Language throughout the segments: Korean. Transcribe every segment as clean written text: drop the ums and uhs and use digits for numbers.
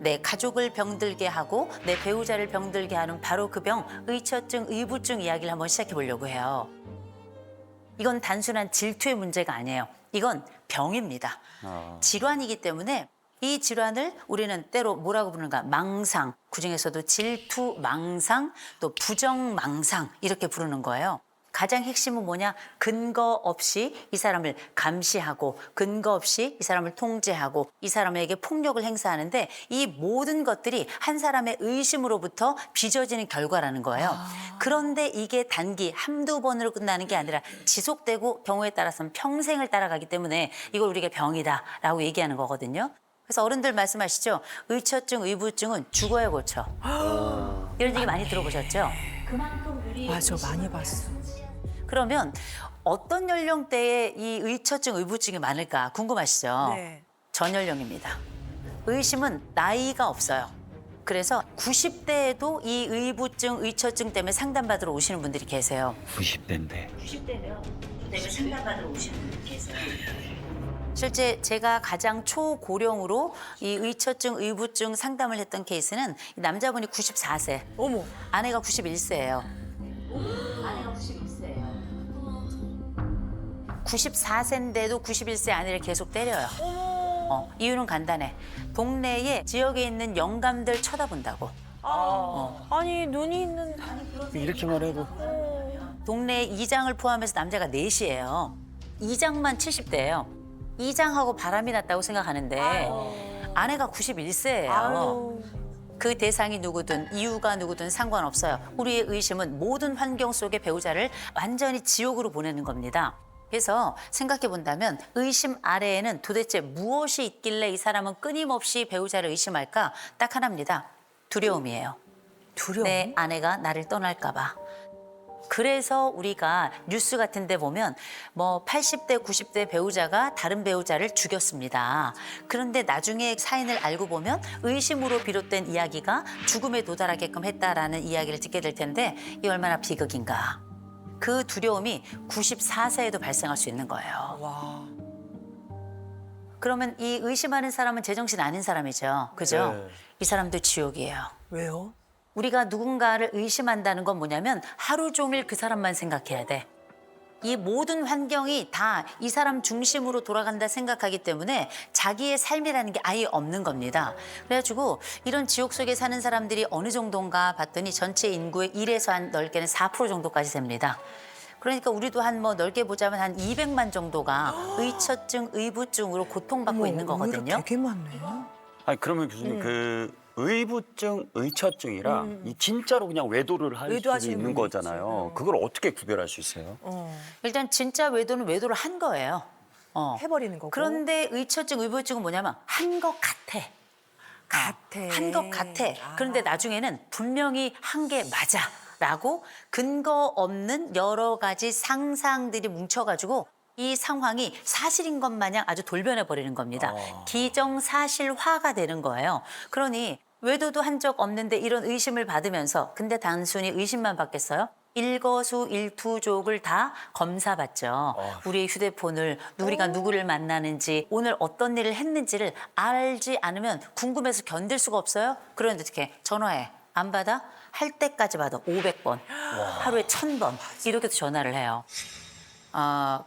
내 가족을 병들게 하고 내 배우자를 병들게 하는 바로 그 병, 의처증, 의부증 이야기를 한번 시작해 보려고 해요. 이건 단순한 질투의 문제가 아니에요. 이건 병입니다. 질환이기 때문에 이 질환을 우리는 때로 뭐라고 부르는가? 망상, 그중에서도 질투, 망상, 또 부정망상 이렇게 부르는 거예요. 가장 핵심은 뭐냐? 근거 없이 이 사람을 감시하고 근거 없이 이 사람을 통제하고 이 사람에게 폭력을 행사하는데 이 모든 것들이 한 사람의 의심으로부터 빚어지는 결과라는 거예요. 그런데 이게 단기 한두 번으로 끝나는 게 아니라 지속되고 경우에 따라서는 평생을 따라가기 때문에 이걸 우리가 병이다라고 얘기하는 거거든요. 그래서 어른들 말씀하시죠. 의처증, 의부증은 죽어야 고쳐. 이런 얘기 많이 들어보셨죠? 그만큼 우리 맞아, 많이 봤어. 그러면 어떤 연령대에 이 의처증, 의부증이 많을까 궁금하시죠? 네. 전 연령입니다. 의심은 나이가 없어요. 그래서 90대에도 이 의부증, 의처증 때문에 상담받으러 오시는 분들이 계세요. 90대인데. 90대면 때문에 상담받으러 오시는 분들이 계세요. 실제 제가 가장 초고령으로 이 의처증, 의부증 상담을 했던 케이스는 이 남자분이 94세, 어머. 아내가 91세예요. 아내가 91세예요. 94세인데도 91세 아내를 계속 때려요. 이유는 간단해. 동네에 지역에 있는 영감들 쳐다본다고. 아니, 눈이 있는. 이렇게만 해도. 동네 이장을 포함해서 남자가 넷이에요. 이장만 70대예요. 이장하고 바람이 났다고 생각하는데 아내가 91세예요. 아유. 그 대상이 누구든 이유가 누구든 상관없어요. 우리의 의심은 모든 환경 속의 배우자를 완전히 지옥으로 보내는 겁니다. 그래서 생각해 본다면 의심 아래에는 도대체 무엇이 있길래 이 사람은 끊임없이 배우자를 의심할까? 딱 하나입니다. 두려움이에요. 두려움? 내 아내가 나를 떠날까 봐. 그래서 우리가 뉴스 같은 데 보면 뭐 80대, 90대 배우자가 다른 배우자를 죽였습니다. 그런데 나중에 사인을 알고 보면 의심으로 비롯된 이야기가 죽음에 도달하게끔 했다라는 이야기를 듣게 될 텐데 이 얼마나 비극인가. 그 두려움이 94세에도 발생할 수 있는 거예요. 와. 그러면 이 의심하는 사람은 제정신 아닌 사람이죠. 그죠? 네. 이 사람도 지옥이에요. 왜요? 우리가 누군가를 의심한다는 건 뭐냐면 하루 종일 그 사람만 생각해야 돼. 이 모든 환경이 다 이 사람 중심으로 돌아간다 생각하기 때문에 자기의 삶이라는 게 아예 없는 겁니다. 그래가지고 이런 지옥 속에 사는 사람들이 어느 정도인가 봤더니 전체 인구의 1에서 한 넓게는 4% 정도까지 됩니다. 그러니까 우리도 한 뭐 넓게 보자면 한 200만 정도가 의처증, 의부증으로 고통받고 있는 거거든요. 되게 많네. 아니 그러면 교수님 그 의부증, 의처증이랑 이 진짜로 그냥 외도를 할 수도 외도하시는 있는 분이 거잖아요. 그걸 어떻게 구별할 수 있어요? 일단 진짜 외도는 외도를 한 거예요. 해버리는 거고. 그런데 의처증, 의부증은 뭐냐면 한 것 같아. 같아. 한 것 같아. 그런데 나중에는 분명히 한 게 맞아. 라고 근거 없는 여러 가지 상상들이 뭉쳐가지고 이 상황이 사실인 것 마냥 아주 돌변해 버리는 겁니다. 기정사실화가 되는 거예요. 그러니 외도도 한 적 없는데 이런 의심을 받으면서 근데 단순히 의심만 받겠어요? 일거수일투족을 다 검사받죠. 우리의 휴대폰을 우리가 누구를 만나는지 오늘 어떤 일을 했는지를 알지 않으면 궁금해서 견딜 수가 없어요. 그런데 어떻게 전화해. 안 받아? 할 때까지 받아. 500번. 하루에 1000번. 이렇게도 전화를 해요.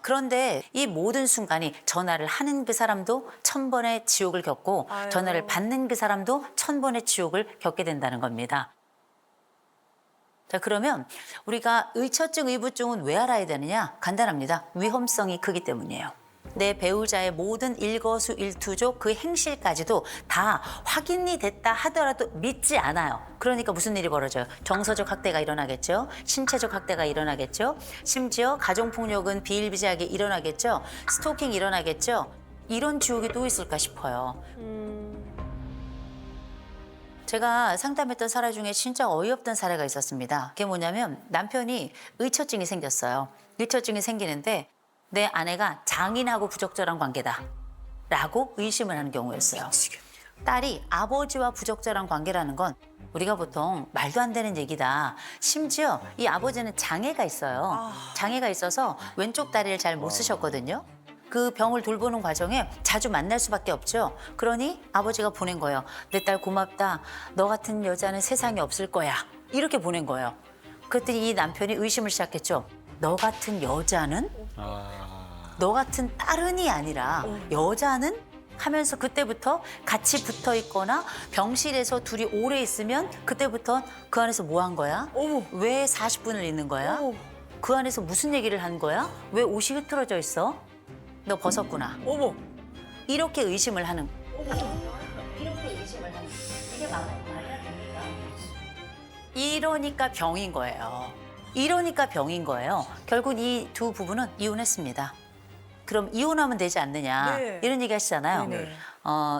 그런데 이 모든 순간이 전화를 하는 그 사람도 1000번의 지옥을 겪고 전화를 받는 그 사람도 1000번의 지옥을 겪게 된다는 겁니다. 자, 그러면 우리가 의처증, 의부증은 왜 알아야 되느냐? 간단합니다. 위험성이 크기 때문이에요. 내 배우자의 모든 일거수일투족 그 행실까지도 다 확인이 됐다 하더라도 믿지 않아요. 그러니까 무슨 일이 벌어져요? 정서적 학대가 일어나겠죠. 신체적 학대가 일어나겠죠. 심지어 가정폭력은 비일비재하게 일어나겠죠. 스토킹 일어나겠죠. 이런 지옥이 또 있을까 싶어요. 제가 상담했던 사례 중에 진짜 어이없던 사례가 있었습니다. 그게 뭐냐면 남편이 의처증이 생겼어요. 의처증이 생기는데 내 아내가 장인하고 부적절한 관계다 라고 의심을 하는 경우였어요. 딸이 아버지와 부적절한 관계라는 건 우리가 보통 말도 안 되는 얘기다. 심지어 이 아버지는 장애가 있어요. 장애가 있어서 왼쪽 다리를 잘 못 쓰셨거든요. 그 병을 돌보는 과정에 자주 만날 수밖에 없죠. 그러니 아버지가 보낸 거예요. 내 딸 고맙다. 너 같은 여자는 세상에 없을 거야. 이렇게 보낸 거예요. 그랬더니 이 남편이 의심을 시작했죠. 너 같은 여자는? 너 같은 딸은이 아니라 여자는? 하면서 그때부터 같이 붙어 있거나 병실에서 둘이 오래 있으면 그때부터 그 안에서 뭐 한 거야? 어머. 왜 40분을 있는 거야? 어머. 그 안에서 무슨 얘기를 한 거야? 왜 옷이 흐트러져 있어? 너 벗었구나. 어머. 이렇게 의심을 하는. 이렇게 의심을 하는. 이게 말이 됩니까? 이러니까 병인 거예요. 이러니까 병인 거예요. 결국 이 두 부부는 이혼했습니다. 그럼 이혼하면 되지 않느냐 네. 이런 얘기 하시잖아요. 네네.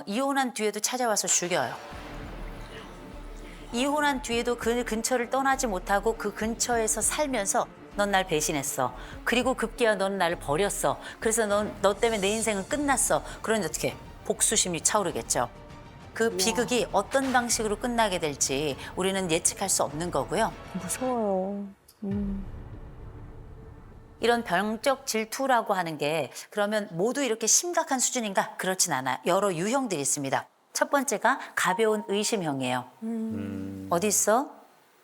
이혼한 뒤에도 찾아와서 죽여요. 이혼한 뒤에도 그 근처를 떠나지 못하고 그 근처에서 살면서 넌 날 배신했어. 그리고 급기야 넌 나를 버렸어. 그래서 너 때문에 내 인생은 끝났어. 그러니 어떻게 복수심이 차오르겠죠. 그 비극이 어떤 방식으로 끝나게 될지 우리는 예측할 수 없는 거고요. 무서워요. 이런 병적 질투라고 하는 게 그러면 모두 이렇게 심각한 수준인가? 그렇진 않아요. 여러 유형들이 있습니다. 첫 번째가 가벼운 의심형이에요. 어디 있어?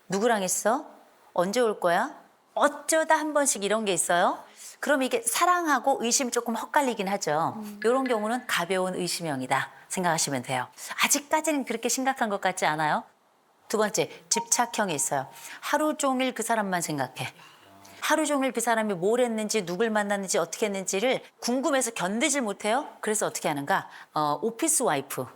누구랑 있어? 언제 올 거야? 어쩌다 한 번씩 이런 게 있어요. 그럼 이게 사랑하고 의심이 조금 헛갈리긴 하죠. 이런 경우는 가벼운 의심형이다 생각하시면 돼요. 아직까지는 그렇게 심각한 것 같지 않아요? 두 번째, 집착형이 있어요. 하루 종일 그 사람만 생각해. 하루 종일 그 사람이 뭘 했는지 누굴 만났는지 어떻게 했는지를 궁금해서 견디질 못해요. 그래서 어떻게 하는가? 오피스 와이프.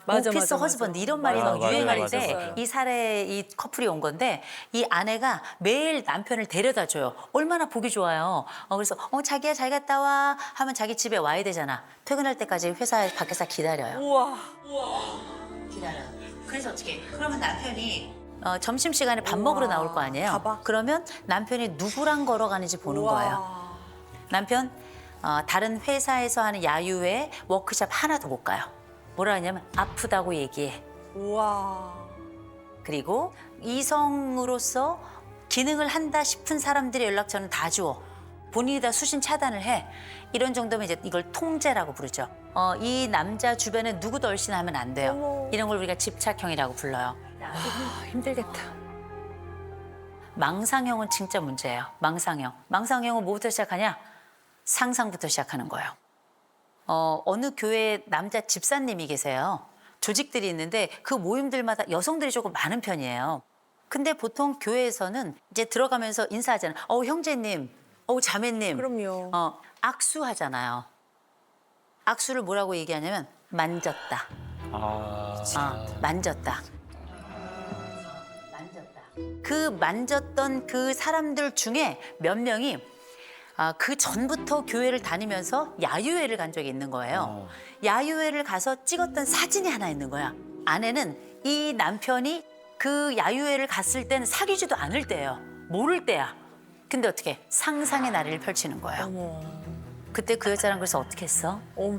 맞아, 오피스 맞아, 허즈번드 맞아. 이런 말이 맞아, 너무 맞아, 유행할 맞아, 때 맞아. 이 사례 이 커플이 온 건데 이 아내가 매일 남편을 데려다 줘요. 얼마나 보기 좋아요. 그래서 자기야 잘 갔다 와 하면 자기 집에 와야 되잖아. 퇴근할 때까지 회사 밖에서 기다려요. 우와. 기다려. 그래서 어떻게? 그러면 남편이 점심시간에 밥 먹으러 나올 거 아니에요. 가봐. 그러면 남편이 누구랑 걸어가는지 보는 우와. 거예요. 남편 다른 회사에서 하는 야유회 워크숍 하나도 못 가요. 뭐라 하냐면 아프다고 얘기해. 우와. 그리고 이성으로서 기능을 한다 싶은 사람들의 연락처는 다 주어. 본인이 다 수신 차단을 해. 이런 정도면 이제 이걸 통제라고 부르죠. 이 남자 주변에 누구도 얼씬하면 안 돼요. 어머. 이런 걸 우리가 집착형이라고 불러요. 힘들겠다. 망상형은 진짜 문제예요. 망상형. 망상형은 뭐부터 시작하냐? 상상부터 시작하는 거예요. 어느 교회에 남자 집사님이 계세요. 조직들이 있는데 그 모임들마다 여성들이 조금 많은 편이에요. 근데 보통 교회에서는 이제 들어가면서 인사하잖아요. 형제님, 자매님. 그럼요. 악수하잖아요. 악수를 뭐라고 얘기하냐면 만졌다. 만졌다. 그 만졌던 그 사람들 중에 몇 명이 그 전부터 교회를 다니면서 야유회를 간 적이 있는 거예요. 야유회를 가서 찍었던 사진이 하나 있는 거야. 아내는 이 남편이 그 야유회를 갔을 때는 사귀지도 않을 때예요. 모를 때야. 근데 어떻게 상상의 나래를 펼치는 거예요. 어머. 그때 그 여자랑 그래서 어떻게 했어? 어머.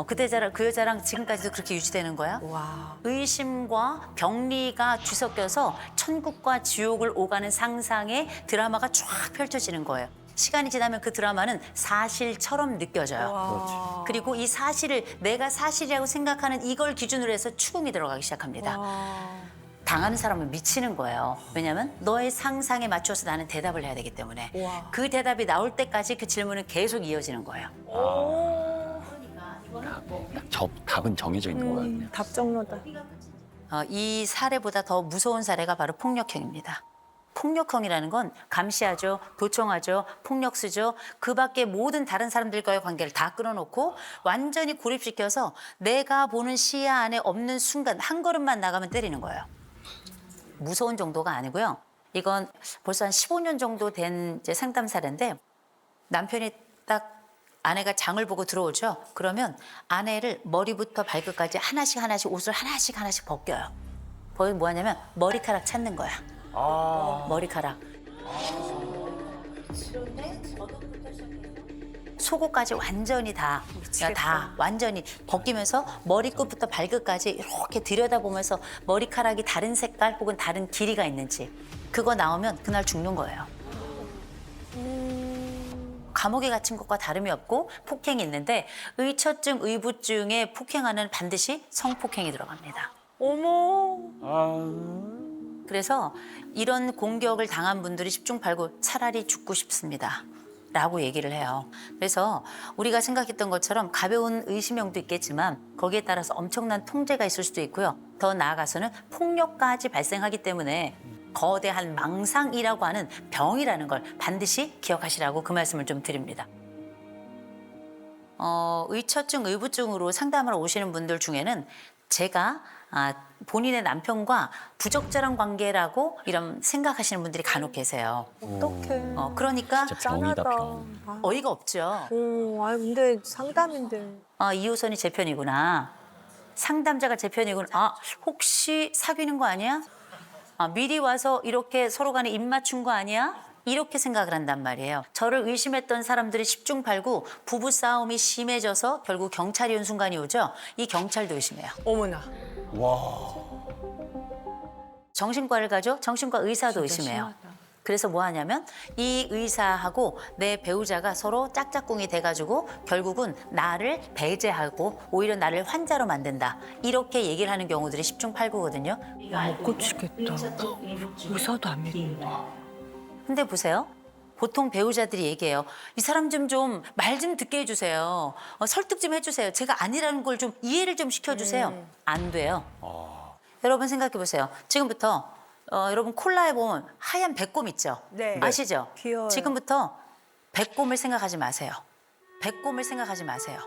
그때 그 여자랑 지금까지도 그렇게 유지되는 거야? 와. 의심과 병리가 뒤섞여서 천국과 지옥을 오가는 상상의 드라마가 쫙 펼쳐지는 거예요. 시간이 지나면 그 드라마는 사실처럼 느껴져요. 와. 그리고 이 사실을 내가 사실이라고 생각하는 이걸 기준으로 해서 추궁이 들어가기 시작합니다. 와. 당하는 사람은 미치는 거예요. 왜냐하면 너의 상상에 맞춰서 나는 대답을 해야 되기 때문에 와. 그 대답이 나올 때까지 그 질문은 계속 이어지는 거예요. 답은 정해져 있는 거야. 그냥. 답정너다. 이 사례보다 더 무서운 사례가 바로 폭력형입니다. 폭력형이라는 건 감시하죠, 도청하죠, 폭력 쓰죠. 그 밖에 모든 다른 사람들과의 관계를 다 끊어놓고 완전히 고립시켜서 내가 보는 시야 안에 없는 순간 한 걸음만 나가면 때리는 거예요. 무서운 정도가 아니고요. 이건 벌써 한 15년 정도 된 이제 상담 사례인데 남편이 딱 아내가 장을 보고 들어오죠. 그러면 아내를 머리부터 발끝까지 하나씩 옷을 하나씩 벗겨요. 거기 뭐 하냐면 머리카락 찾는 거야. 머리카락. 속옷까지 완전히 다 완전히 벗기면서 머리끝부터 발끝까지 이렇게 들여다보면서 머리카락이 다른 색깔 혹은 다른 길이가 있는지 그거 나오면 그날 죽는 거예요. 감옥에 갇힌 것과 다름이 없고 폭행이 있는데 의처증, 의부증에 폭행하는 반드시 성폭행이 들어갑니다. 어머. 그래서 이런 공격을 당한 분들이 10중 8구 차라리 죽고 싶습니다. 라고 얘기를 해요. 그래서 우리가 생각했던 것처럼 가벼운 의심형도 있겠지만 거기에 따라서 엄청난 통제가 있을 수도 있고요. 더 나아가서는 폭력까지 발생하기 때문에 거대한 망상이라고 하는 병이라는 걸 반드시 기억하시라고 그 말씀을 좀 드립니다. 의처증, 의부증으로 상담을 오시는 분들 중에는 제가 본인의 남편과 부적절한 관계라고 이런 생각하시는 분들이 간혹 계세요. 어떡해. 그러니까 진짜 병이다, 짠하다. 병. 아, 어이가 없죠. 근데 상담인데. 이호선이 제 편이구나. 상담자가 제 편이구나. 혹시 사귀는 거 아니야? 미리 와서 이렇게 서로 간에 입 맞춘 거 아니야? 이렇게 생각을 한단 말이에요. 저를 의심했던 사람들이 10중 8구 부부싸움이 심해져서 결국 경찰이 온 순간이 오죠. 이 경찰도 의심해요. 어머나. 와. 정신과를 가죠. 정신과 의사도 의심해요. 그래서 뭐 하냐면 이 의사하고 내 배우자가 서로 짝짝꿍이 돼가지고 결국은 나를 배제하고 오히려 나를 환자로 만든다. 이렇게 얘기를 하는 경우들이 10중 8구거든요. 못 고치겠다. 의사도 안 믿는데. 근데 보세요. 보통 배우자들이 얘기해요. 이 사람 좀 말 좀 듣게 해주세요. 설득 좀 해주세요. 제가 아니라는 걸 좀 이해를 좀 시켜주세요. 안 돼요. 여러분 생각해 보세요. 지금부터 여러분 콜라에 보면 하얀 배꼽 있죠? 네. 아시죠? 귀여워요. 지금부터 배꼽을 생각하지 마세요. 배꼽을 생각하지 마세요.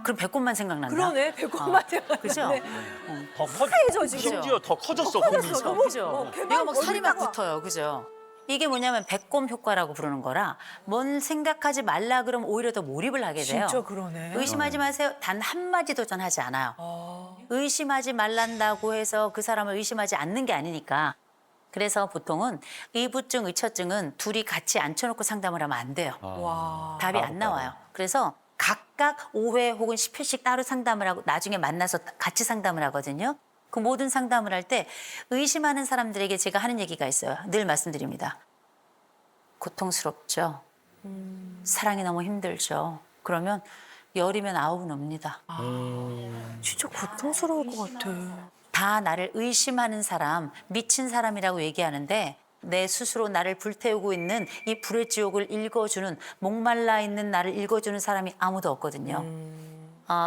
그럼 배꼽만 생각난다? 그러네. 배꼽만 그죠? 네. 더 커, 하얘져, 지금. 심지어 더 커졌어. 커졌어. 너무 그죠? 배만 이거 막 살이 막 올리다가. 붙어요. 그죠? 이게 뭐냐면 배꼽 효과라고 부르는 거라 뭔 생각하지 말라 그러면 오히려 더 몰입을 하게 돼요. 진짜 그러네. 의심하지 마세요. 단 한마디도 전 하지 않아요. 의심하지 말란다고 해서 그 사람을 의심하지 않는 게 아니니까. 그래서 보통은 의부증, 의처증은 둘이 같이 앉혀놓고 상담을 하면 안 돼요. 와. 답이 안 나와요. 그래서 각각 5회 혹은 10회씩 따로 상담을 하고 나중에 만나서 같이 상담을 하거든요. 그 모든 상담을 할 때 의심하는 사람들에게 제가 하는 얘기가 있어요. 늘 말씀드립니다. 고통스럽죠. 사랑이 너무 힘들죠. 그러면 열이면 아홉은 옵니다. 진짜 고통스러울 것 같아. 다 나를 의심하는 사람, 미친 사람이라고 얘기하는데 내 스스로 나를 불태우고 있는 이 불의 지옥을 읽어주는 목말라 있는 나를 읽어주는 사람이 아무도 없거든요.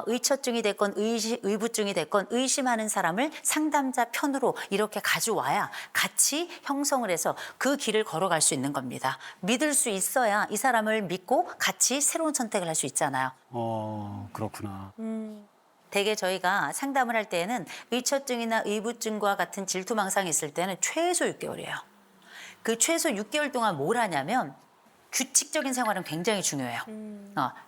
의처증이 됐건 의부증이 됐건 의심하는 사람을 상담자 편으로 이렇게 가져와야 같이 형성을 해서 그 길을 걸어갈 수 있는 겁니다. 믿을 수 있어야 이 사람을 믿고 같이 새로운 선택을 할 수 있잖아요. 그렇구나. 대개 저희가 상담을 할 때에는 의처증이나 의부증과 같은 질투망상이 있을 때는 최소 6개월이에요. 그 최소 6개월 동안 뭘 하냐면 규칙적인 생활은 굉장히 중요해요.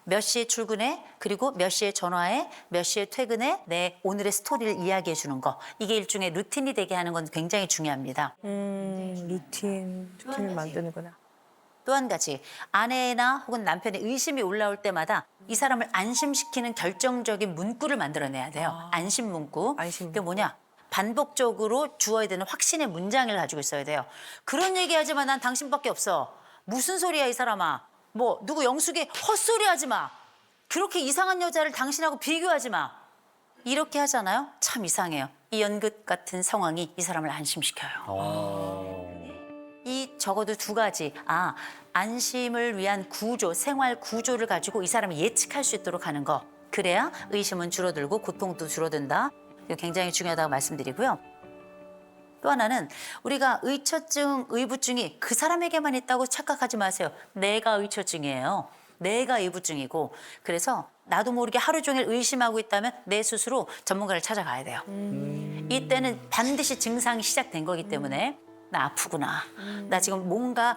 몇 시에 출근해, 그리고 몇 시에 전화해, 몇 시에 퇴근해, 내 오늘의 스토리를 이야기해 주는 거. 이게 일종의 루틴이 되게 하는 건 굉장히 중요합니다. 루틴을 만드는구나. 또 한 가지, 아내나 혹은 남편의 의심이 올라올 때마다 이 사람을 안심시키는 결정적인 문구를 만들어내야 돼요. 안심 문구. 안심 그게 뭐냐? 반복적으로 주어야 되는 확신의 문장을 가지고 있어야 돼요. 그런 얘기하지만 난 당신밖에 없어. 무슨 소리야 이 사람아. 뭐 누구 영숙이 헛소리 하지 마. 그렇게 이상한 여자를 당신하고 비교하지 마. 이렇게 하잖아요. 참 이상해요. 이 연극 같은 상황이 이 사람을 안심시켜요. 이 적어도 두 가지. 안심을 위한 구조, 생활 구조를 가지고 이 사람이 예측할 수 있도록 하는 거. 그래야 의심은 줄어들고 고통도 줄어든다. 이거 굉장히 중요하다고 말씀드리고요. 또 하나는 우리가 의처증, 의부증이 그 사람에게만 있다고 착각하지 마세요. 내가 의처증이에요. 내가 의부증이고. 그래서 나도 모르게 하루 종일 의심하고 있다면 내 스스로 전문가를 찾아가야 돼요. 이때는 반드시 증상이 시작된 거기 때문에 나 아프구나. 나 지금 뭔가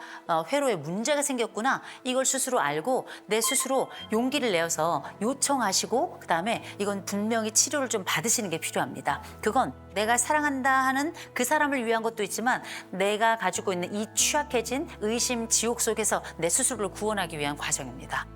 회로에 문제가 생겼구나. 이걸 스스로 알고 내 스스로 용기를 내어서 요청하시고 그다음에 이건 분명히 치료를 좀 받으시는 게 필요합니다. 그건 내가 사랑한다 하는 그 사람을 위한 것도 있지만 내가 가지고 있는 이 취약해진 의심 지옥 속에서 내 스스로를 구원하기 위한 과정입니다.